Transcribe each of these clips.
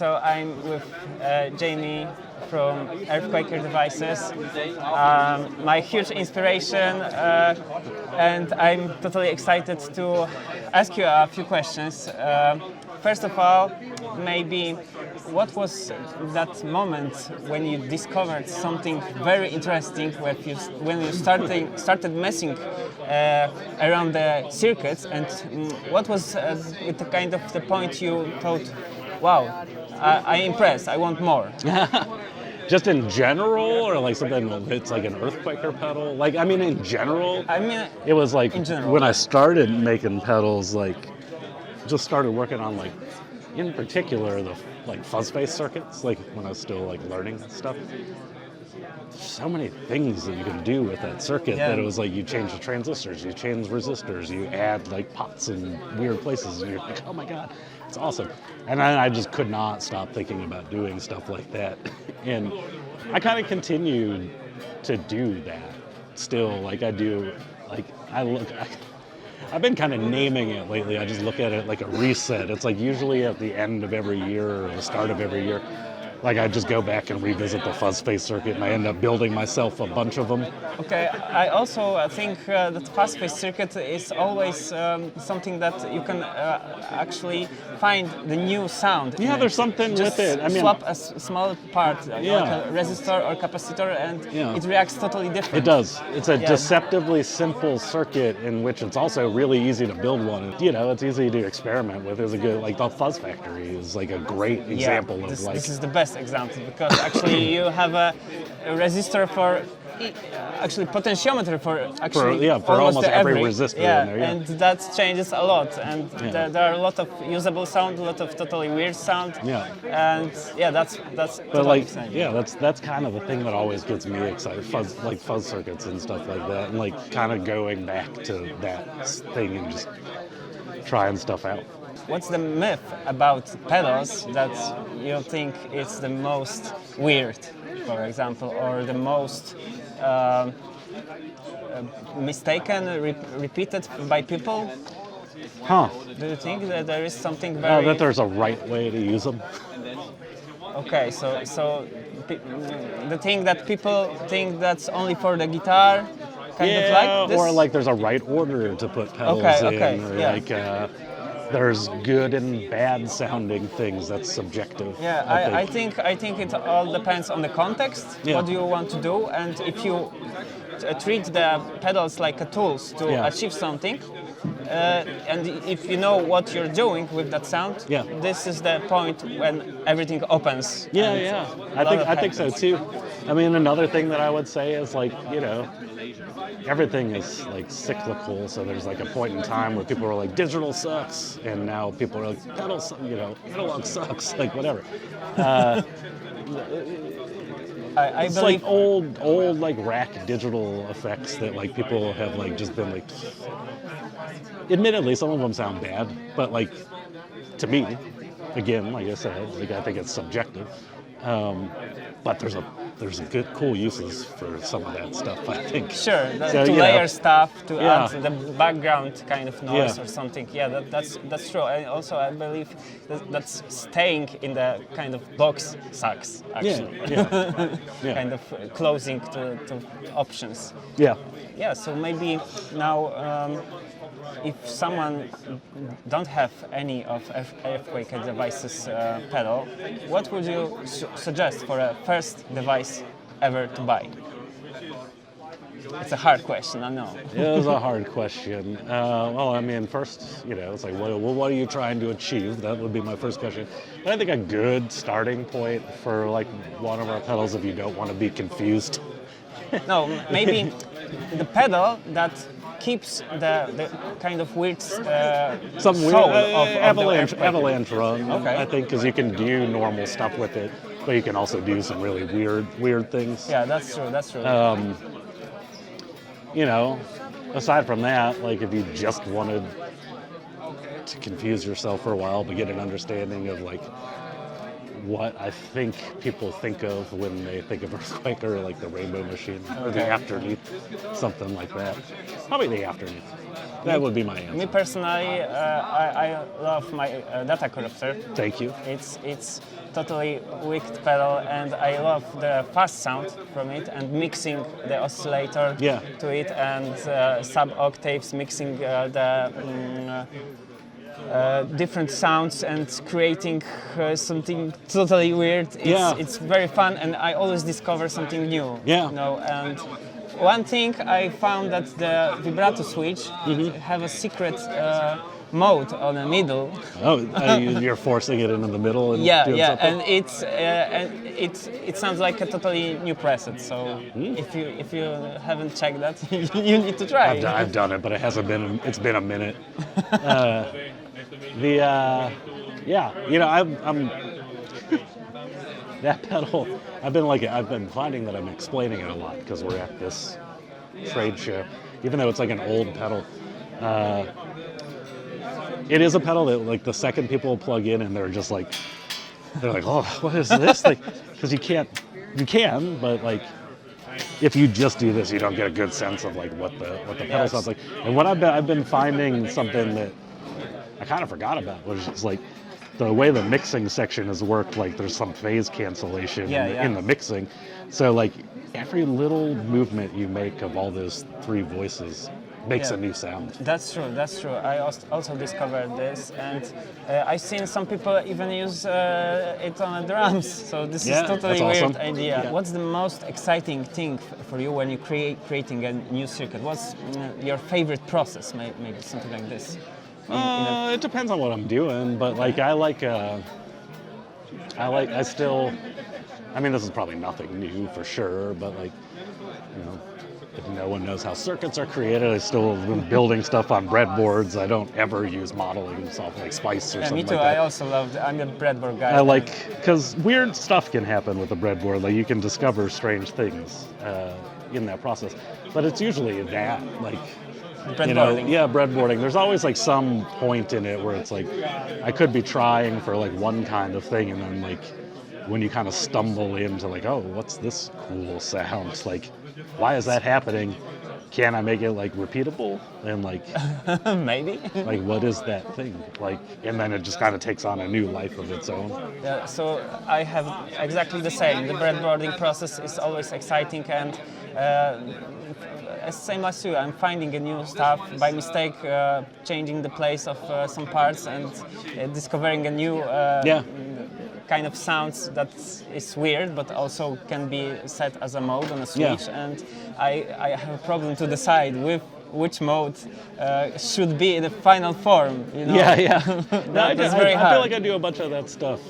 so I'm with Jamie from EarthQuaker devices, my huge inspiration, and I'm totally excited to ask you a few questions. First of all, maybe what was that moment when you discovered something very interesting when you started messing around the circuits, and what was the kind of the point you thought, wow, I'm impressed, I want more? Just in general, or like something that's like an EarthQuaker pedal? Like, I mean, in general, it was like when I started making pedals, like, just started working on like, in particular, the like fuzz-based circuits, like when I was still like learning stuff. So many things that you can do with that circuit that it was like you change the transistors, you change resistors, you add like pots in weird places, and you're like, oh my god, it's awesome. And I just could not stop thinking about doing stuff like that. And I kind of continued to do that still. Like I do, like I've been kind of naming it lately. I just look at it like a reset. It's like usually at the end of every year or the start of every year, like I just go back and revisit the fuzz-based circuit, and I end up building myself a bunch of them. Okay, I also think that fuzz-based circuit is always something that you can actually find the new sound. Yeah, there's something just with it. I mean, swap a small part, like a resistor or capacitor, and it reacts totally different. It does. It's a deceptively simple circuit in which it's also really easy to build one. You know, it's easy to experiment with. There's a good, like the Fuzz Factory is like a great example of like. This is the best example, because actually you have a resistor for actually potentiometer for actually for almost every resistor in there, and that changes a lot, and there are a lot of usable sound, a lot of totally weird sound, and that's but totally like exciting. that's kind of the thing that always gets me excited, fuzz circuits and stuff like that, and like kind of going back to that thing and just trying stuff out. What's the myth about pedals that you think is the most weird, for example, or the most mistaken, repeated by people? Do you think that there is something very... that there's a right way to use them? Okay, so the thing that people think that's only for the guitar, kind of like this? Or like there's a right order to put pedals in, or like... there's good and bad sounding things. That's subjective. Yeah, I think it all depends on the context. What do you want to do? And if you treat the pedals like tools to achieve something, and if you know what you're doing with that sound, this is the point when everything opens. I think so too. I mean, another thing that I would say is like, you know, everything is like cyclical, so there's like a point in time where people are like, digital sucks, and now people are like, analog sucks, like whatever. I it's believe like old like rack digital effects that like people have like just been like, admittedly some of them sound bad, but like to me, again, like I said, like I think it's subjective. But there's a good cool uses for some of that stuff, I think. Sure, to layer stuff, to add the background kind of noise or something. Yeah, that's true. And also I believe that staying in the kind of box sucks, actually. Kind of closing to options. Yeah, so maybe now if someone don't have any of EarthQuaker devices pedal, what would you suggest for a first device ever to buy? It's a hard question, I know. It is a hard question. Well, I mean, first, you know, it's like, what are you trying to achieve? That would be my first question. But I think a good starting point for like one of our pedals, if you don't want to be confused. No, maybe the pedal that keeps the kind of weird soul of avalanche run. I think, because you can do normal stuff with it, but you can also do some really weird things. Yeah, that's true. You know, aside from that, like if you just wanted to confuse yourself for a while but get an understanding of like what I think people think of when they think of EarthQuaker, like the rainbow machine, or the afterneath, something like that. Probably the afterneath. That would be my answer. Me personally, I love my data corruptor. Thank you. It's totally wicked pedal, and I love the fuzz sound from it, and mixing the oscillator to it, and sub octaves, mixing the different sounds and creating something totally weird. It's very fun, and I always discover something new. Yeah. You know, and one thing I found that the vibrato switch have a secret mode on the middle. Oh, you're forcing it into the middle and doing something? And it sounds like a totally new preset. So if you haven't checked that, you need to try. I've done it, but it's been a minute. I'm that pedal. I've been finding that I'm explaining it a lot because we're at this trade show, even though it's like an old pedal. It is a pedal that, like, the second people plug in and they're like, oh, what is this? Like, because you can, but like, if you just do this, you don't get a good sense of like what the pedal sounds like. And what I've been finding something that I kind of forgot about, which is like the way the mixing section has worked. Like, there's some phase cancellation in the mixing, so like every little movement you make of all those three voices makes a new sound. That's true. I also discovered this, and I've seen some people even use it on the drums. So this is totally weird awesome. Idea. Yeah. What's the most exciting thing for you when you creating a new circuit? What's your favorite process? Maybe something like this. It depends on what I'm doing, but like I mean, this is probably nothing new for sure, but like, you know, if no one knows how circuits are created, I still been building stuff on breadboards. I don't ever use modeling software like Spice or something me too. like that. I also love. I'm a breadboard guy. I like, because weird stuff can happen with a breadboard. Like, you can discover strange things in that process, but it's usually that, like, breadboarding. Breadboarding. There's always like some point in it where it's like I could be trying for like one kind of thing, and then like when you kind of stumble into like, oh, what's this cool sound? Like, why is that happening? Can I make it like repeatable? And like maybe. Like, what is that thing? Like, and then it just kind of takes on a new life of its own. Yeah, so I have exactly the same. The breadboarding process is always exciting, and same as you, I'm finding a new stuff by mistake, changing the place of some parts and discovering a new kind of sounds that is weird, but also can be set as a mode on a switch. And I have a problem to decide which mode should be in the final form. You know? That's very hard. I feel like I do a bunch of that stuff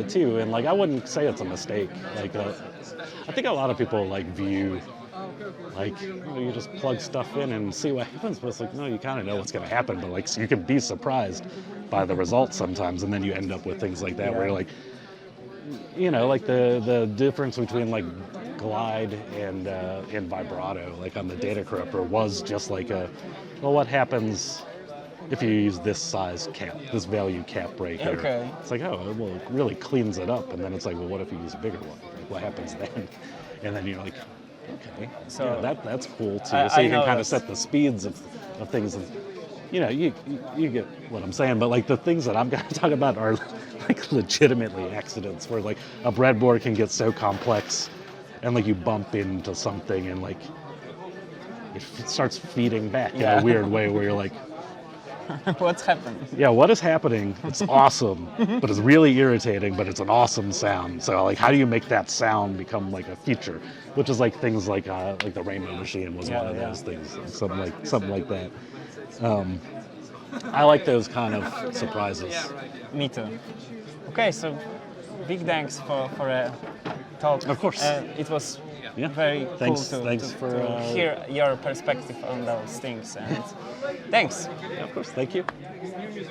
too, and like I wouldn't say it's a mistake. Like, I think a lot of people like view like, you just plug stuff in and see what happens, but it's like, no, you kind of know what's going to happen, but like, so you can be surprised by the results sometimes, and then you end up with things like that where you're like, you know, like the difference between like glide and vibrato, like on the data corruptor, was just like well, what happens if you use this size cap, this value cap breaker? Okay. It's like, oh, well, it really cleans it up, and then it's like, well, what if you use a bigger one? Like, what happens then? And then you're like, okay, so that's cool too. So you can kind of set the speeds of things, and you know, you get what I'm saying. But like, the things that I'm going to talk about are like legitimately accidents, where like a breadboard can get so complex, and like you bump into something, and like it starts feeding back in a weird way, where you're like, what's happening? Yeah, what is happening? It's awesome, but it's really irritating, but it's an awesome sound. So like, how do you make that sound become like a feature? Which is like things like the Rainbow Machine was one of those things, something like that. I like those kind of surprises. Me too. Okay, so big thanks for a talk. Of course. It was very cool to hear your perspective on those things. And thanks. Yeah, of course, thank you.